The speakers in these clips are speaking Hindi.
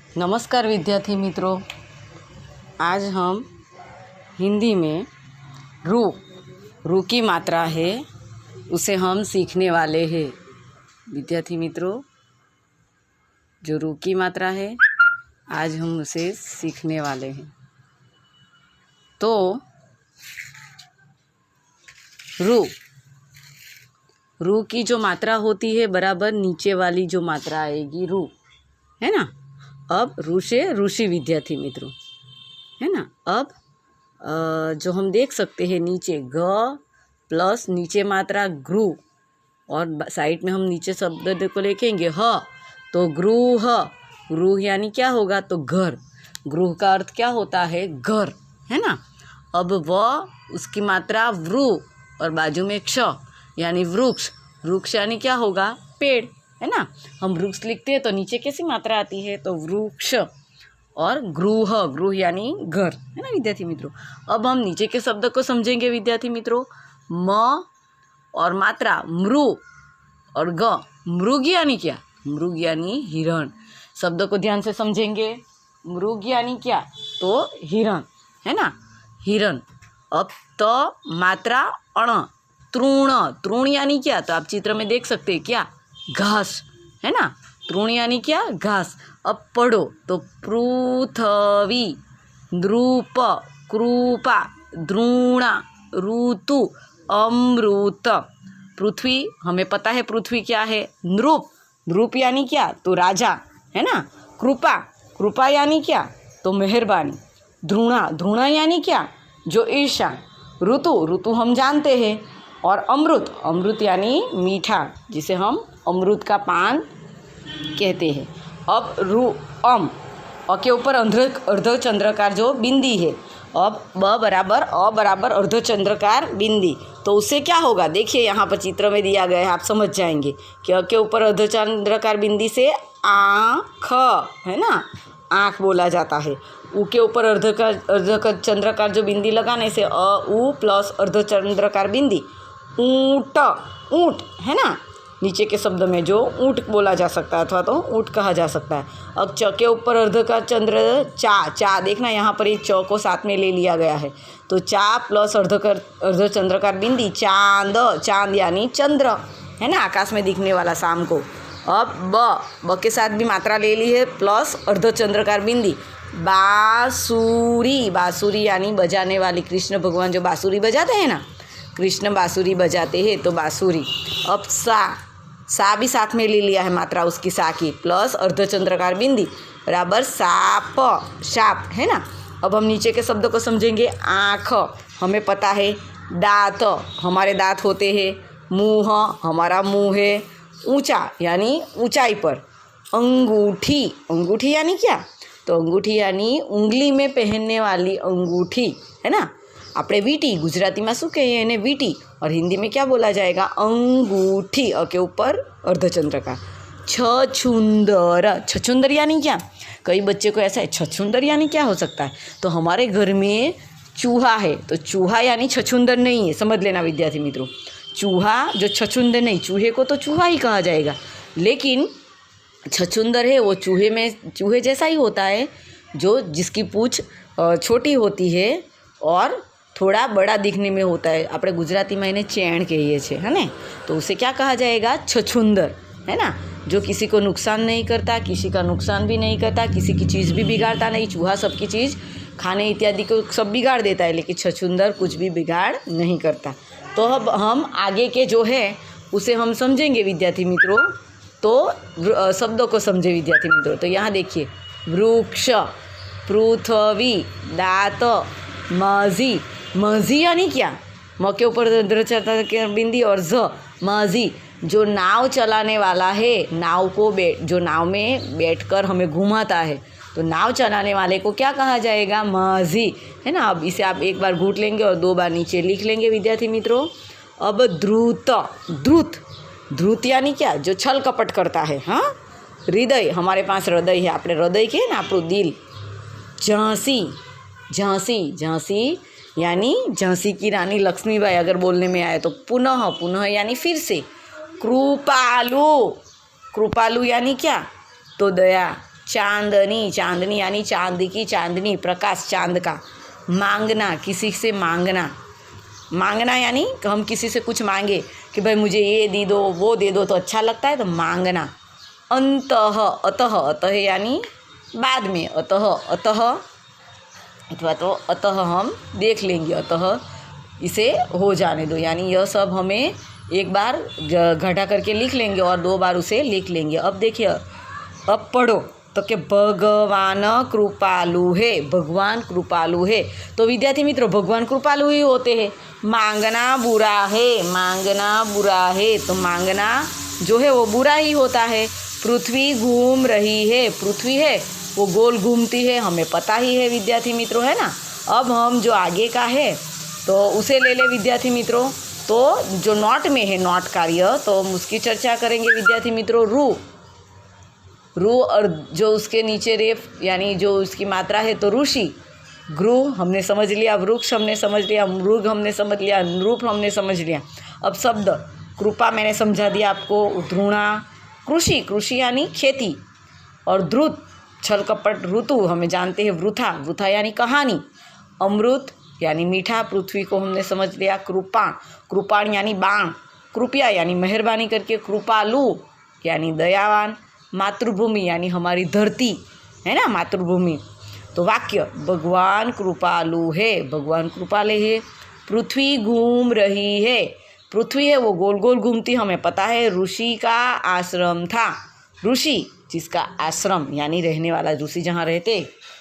नमस्कार विद्यार्थी मित्रों, आज हम हिंदी में रू की मात्रा है उसे हम सीखने वाले हैं। विद्यार्थी मित्रों, जो रू की मात्रा है आज हम उसे सीखने वाले हैं। तो रू की जो मात्रा होती है बराबर नीचे वाली जो मात्रा आएगी रू, है ना। अब रू से ऋषि विद्यार्थी मित्रों, है ना। अब जो हम देख सकते हैं नीचे ग प्लस नीचे मात्रा ग्रू और साइड में हम नीचे शब्द को लिखेंगे ह, तो गृह। गृह यानी क्या होगा, तो घर। गृह का अर्थ क्या होता है, घर, है ना। अब उसकी मात्रा वृ और बाजू में क्ष यानी वृक्ष। वृक्ष यानी क्या होगा, पेड़, है ना। हम वृक्ष लिखते हैं तो नीचे कैसी मात्रा आती है, तो वृक्ष। और गृह यानी घर, है ना विद्यार्थी मित्रों। अब हम नीचे के शब्द को समझेंगे विद्यार्थी मित्रों। म और मात्रा मृ और ग। मृग यानी क्या, मृग यानी हिरण। शब्द को ध्यान से समझेंगे। मृग यानी क्या, तो हिरण, है ना, हिरण। अब तो मात्रा अण, तृण। तृण यानी क्या, तो आप चित्र में देख सकते हैं क्या, घास, है ना। तृण यानी क्या, घास। अब पढ़ो तो पृथ्वी, नृप, कृपा, द्रोणा, ऋतु, अमृत। पृथ्वी हमें पता है पृथ्वी क्या है, नृप। नृप यानी क्या, तो राजा, है ना। कृपा, कृपा यानी क्या, तो मेहरबानी। द्रोणा, द्रोणा यानी क्या, जो ईर्षा। ऋतु, ऋतु हम जानते हैं। और अमृत, अमृत यानी मीठा, जिसे हम अमृत का पान कहते हैं। अब अ के ऊपर अर्धचंद्राकार जो बिंदी है, अब ब बराबर अ बराबर अर्धचंद्राकार बिंदी, तो उससे क्या होगा, देखिए यहाँ पर चित्र में दिया गया है, आप समझ जाएंगे कि अ के ऊपर अर्धचंद्राकार बिंदी से आँख, है ना, आँख बोला जाता है। ऊ के ऊपर अर्धचंद्राकार जो बिंदी लगाने से अ ऊ प्लस अर्धचंद्राकार बिंदी ऊँट, ऊँट, है ना। नीचे के शब्द में जो ऊँट बोला जा सकता है अथवा तो ऊँट कहा जा सकता है। अब च के ऊपर अर्ध का चंद्र चा, देखना यहाँ पर एक च को साथ में ले लिया गया है, तो चा प्लस अर्धचंद्राकार बिंदी चांद, चांद यानी चंद्र, है ना, आकाश में दिखने वाला शाम को। अब ब के साथ भी मात्रा ले ली है प्लस अर्धचंद्राकार बिंदी बांसुरी, बांसुरी यानी बजाने वाली। कृष्ण भगवान जो बांसुरी बजाते हैं ना, कृष्ण बांसुरी बजाते हैं तो बांसुरी। अब सा भी साथ में ले लिया है मात्रा उसकी, सा की प्लस अर्धचंद्राकार बिंदी बराबर साप, साप, है ना। अब हम नीचे के शब्द को समझेंगे। आँख हमें पता है, दांत हमारे दांत होते हैं, मुँह हमारा मुँह है, ऊंचा यानी ऊंचाई पर। अंगूठी, अंगूठी यानी क्या, तो अंगूठी यानी उंगली में पहनने वाली अंगूठी, है ना। આપણે વીટી, ગુજરાતીમાં શું કહીએ એને, વીટી, और हिंदी में क्या बोला जाएगा, अंगूठी। अ के ऊपर अर्धचंद्राकार। छछूंदर, छछूंदर यानी क्या, कई बच्चे को ऐसा है छछूंदर यानी क्या हो सकता है, तो हमारे घर में चूहा है, तो चूहा यानी छछूंदर नहीं है, समझ लेना विद्यार्थी मित्रों। चूहा जो छछूंदर नहीं, चूहे को तो चूहा ही कहा जाएगा, लेकिन छछूंदर है वो चूहे जैसा ही होता है, जो जिसकी पूँछ छोटी होती है और थोड़ा बड़ा दिखने में होता है। આપણે ગુજરાતીમાં એને ચેણ કહીએ છીએ, है ना। तो उसे क्या कहा जाएगा, छछूंदर, है ना, जो किसी को नुकसान नहीं करता, किसी का नुकसान भी नहीं करता, किसी की चीज़ भी बिगाड़ता नहीं। चूहा सबकी चीज़ खाने इत्यादि को सब बिगाड़ देता है, लेकिन छछूंदर कुछ भी बिगाड़ नहीं करता। तो अब हम आगे के जो है उसे हम समझेंगे विद्यार्थी मित्रों। तो शब्दों को समझे विद्यार्थी मित्रों। तो यहाँ देखिए, वृक्ष, पृथ्वी, दांत, माझी, माझी यानी क्या, म के ऊपर अर्धचंद्राकार बिंदी और झ, माझी, जो नाव चलाने वाला है, नाव को जो नाव में बैठकर हमें घुमाता है, तो नाव चलाने वाले को क्या कहा जाएगा, माझी, है ना। अब इसे आप एक बार घूट लेंगे और 2 बार नीचे लिख लेंगे विद्यार्थी मित्रों। अब द्रुत, द्रुत, द्रुत यानी क्या, जो छल कपट करता है। हाँ, हृदय, हमारे पास हृदय है, આપણે हृदय के ना આપણું दिल। झांसी, झांसी, झांसी यानी झांसी की रानी लक्ष्मीबाई अगर बोलने में आए तो पुनः, पुनः यानी फिर से। कृपालु, कृपालु यानी क्या, तो दया, चांदनी, चांदनी यानी चांद की चांदनी, प्रकाश चांद का। मांगना, किसी से मांगना, मांगना यानी हम किसी से कुछ मांगे कि भाई मुझे ये दे दो वो दे दो तो अच्छा लगता है, तो मांगना। अंतः, अतः, अतः यानी बाद में, अतः, अतः अथवा तो अतः हम देख लेंगे, अतः इसे हो जाने दो, यानी यह सब हमें एक बार घटा करके लिख लेंगे और 2 बार उसे लिख लेंगे। अब देखिए, अब पढ़ो तो कि भगवान कृपालु है, भगवान कृपालु है। तो विद्यार्थी मित्रों, भगवान कृपालु ही होते हैं। मांगना बुरा है, मांगना बुरा है, तो मांगना जो है वो बुरा ही होता है। पृथ्वी घूम रही है, पृथ्वी है वो गोल घूमती है, हमें पता ही है विद्यार्थी मित्रों, है ना। अब हम जो आगे का है तो उसे ले ले विद्यार्थी मित्रों। तो जो नॉट में है, नॉट कार्य, तो हम उसकी चर्चा करेंगे विद्यार्थी मित्रों। रू, रू और जो उसके नीचे रेफ यानी जो उसकी मात्रा है तो ऋषि। गुरु हमने समझ लिया, वृक्ष हमने समझ लिया, मृग हमने समझ लिया, नृप हमने समझ लिया। अब शब्द कृपा मैंने समझा दिया आपको। द्रोणा, कृषि, कृषि यानी खेती, और द्रुत छल कपट, ऋतु हमें जानते हैं। वृथा, वृथा यानी कहानी। अमृत यानी मीठा, पृथ्वी को हमने समझ लिया। कृपा, कृपाण यानी बाण। कृपया यानी मेहरबानी करके। कृपालु यानी दयावान। मातृभूमि यानी हमारी धरती, है ना, मातृभूमि। तो वाक्य, भगवान कृपालु है, भगवान कृपालु है। पृथ्वी घूम रही है, पृथ्वी है वो गोल गोल घूमती, हमें पता है। ऋषि का आश्रम था, ऋषि जिसका आश्रम यानी रहने वाला, ऋषि जहाँ रहते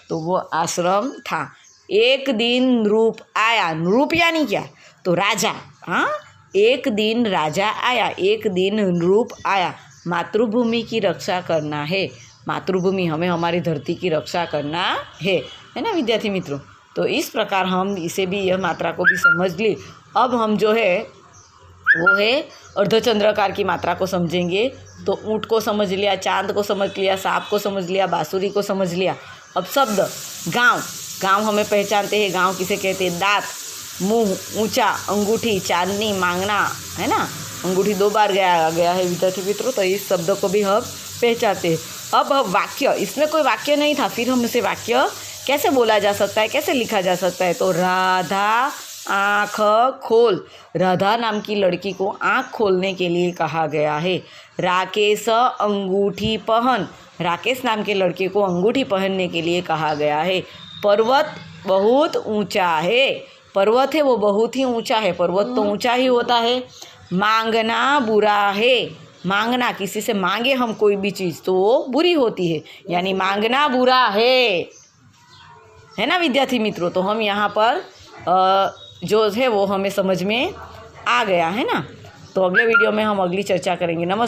तो वो आश्रम था। एक दिन नृप आया, नृप यानी क्या, तो राजा। हाँ, एक दिन राजा आया, एक दिन नृप आया। मातृभूमि की रक्षा करना है, मातृभूमि हमें हमारी धरती की रक्षा करना है ना विद्यार्थी मित्रों। तो इस प्रकार हम इसे भी, यह मात्रा को भी समझ ली। अब हम जो है वो है अर्धचंद्राकार की मात्रा को समझेंगे। तो ऊँट को समझ लिया, चांद को समझ लिया, सांप को समझ लिया, बांसुरी को समझ लिया। अब शब्द गांव, गांव हमें पहचानते हैं, गांव किसे कहते हैं। दांत, मुंह, ऊंचा, अंगूठी, चांदनी, मांगना, है ना। अंगूठी 2 बार गया है विद्यार्थी मित्रों, तो इस शब्द को भी हम पहचानते हैं। अब वाक्य, इसमें कोई वाक्य नहीं था, फिर हम इसे वाक्य कैसे बोला जा सकता है, कैसे लिखा जा सकता है। तो राधा आँख खोल, राधा नाम की लड़की को आँख खोलने के लिए कहा गया है। राकेश अंगूठी पहन, राकेश नाम के लड़के को अंगूठी पहनने के लिए कहा गया है। पर्वत बहुत ऊंचा है, पर्वत है वो बहुत ही ऊंचा है, पर्वत तो ऊंचा ही होता है। मांगना बुरा है, मांगना किसी से मांगे हम कोई भी चीज़ तो वो बुरी होती है, यानी मांगना बुरा है ना विद्यार्थी मित्रों। तो हम यहाँ पर जो है वो हमें समझ में आ गया है ना। तो अगले वीडियो में हम अगली चर्चा करेंगे। नमस्कार।